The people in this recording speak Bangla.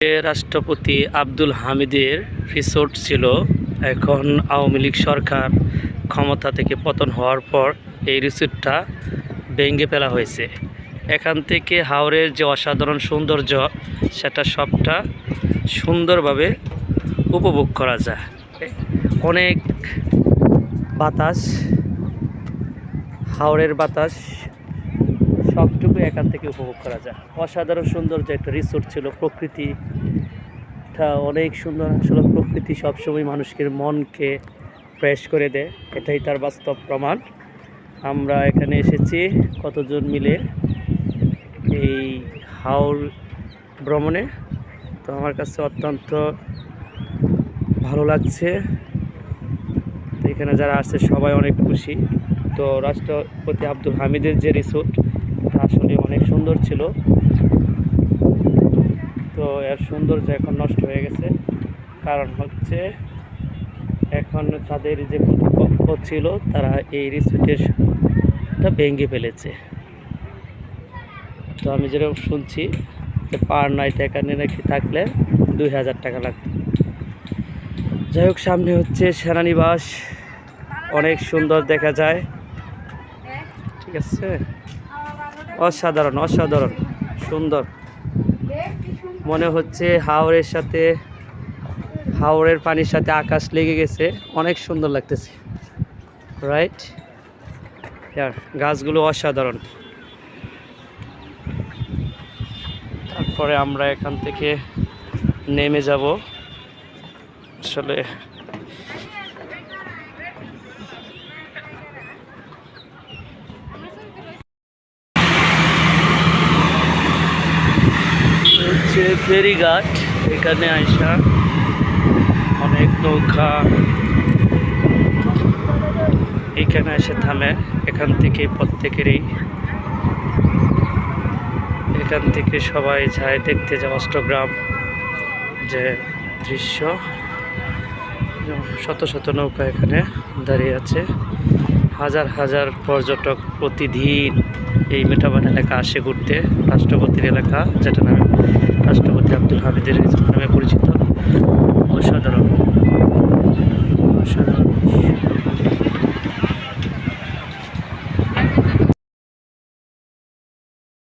রাষ্ট্রপতি আব্দুল হামিদের রিসোর্ট ছিল। এখন আওয়ামী লীগ সরকার ক্ষমতা থেকে পতন হওয়ার পর এই রিসোর্টটা ভেঙে ফেলা হয়েছে। এখান থেকে হাওরের যে অসাধারণ সৌন্দর্য সেটা সবটা সুন্দরভাবে উপভোগ করা যায়। অনেক বাতাস, হাওরের বাতাস সবটুকু এখান থেকে উপভোগ করা যায়। অসাধারণ সৌন্দর্য একটা রিসোর্ট ছিল। প্রকৃতিটা অনেক সুন্দর। আসলে প্রকৃতি সবসময় মানুষকে মনকে ফ্রেশ করে দেয়, এটাই তার বাস্তব প্রমাণ। আমরা এখানে এসেছি কতজন মিলে এই হাওর ভ্রমণে। তো আমার কাছে অত্যন্ত ভালো লাগছে। তো এখানে যারা আসছে সবাই অনেক খুশি। তো রাষ্ট্রপতি আব্দুল হামিদের যে রিসোর্ট আসলে অনেক সুন্দর ছিল। তো এর সৌন্দর্য এখন নষ্ট হয়ে গেছে, কারণ হচ্ছে এখন তাদের যে কর্তৃপক্ষ ছিল তারা এই রিসোর্টটা ভেঙে ফেলেছে। তো আমি যেরকম শুনছি যে পার নাইট এখানে নাকি থাকলে 2000 টাকা লাগতো। যাই হোক, সামনে হচ্ছে সেনানিবাস, অনেক সুন্দর দেখা যায়। ঠিক আছে, অসাধারণ অসাধারণ সুন্দর। মনে হচ্ছে হাওরের পানির সাথে আকাশ লেগে গেছে, অনেক সুন্দর লাগতেছে। রাইট, গাছগুলো অসাধারণ। তারপরে আমরা এখান থেকে নেমে যাব। আসলে হচ্ছে ফেরিঘাট। এখানে আইসা অনেক নৌকা এখানে এসে থামে। এখান থেকে এখান থেকে সবাই যায় দেখতে যায় অষ্টগ্রাম যে দৃশ্য। শত শত নৌকা এখানে দাঁড়িয়ে আছে। হাজার হাজার পর্যটক প্রতিদিন এই মেটাবান এলাকা আসে ঘুরতে। রাষ্ট্রপতির এলাকা, যেটা নামে রাষ্ট্রপতি আব্দুল হামিদের নামে পরিচিত। অসাধারণ অসাধারণ।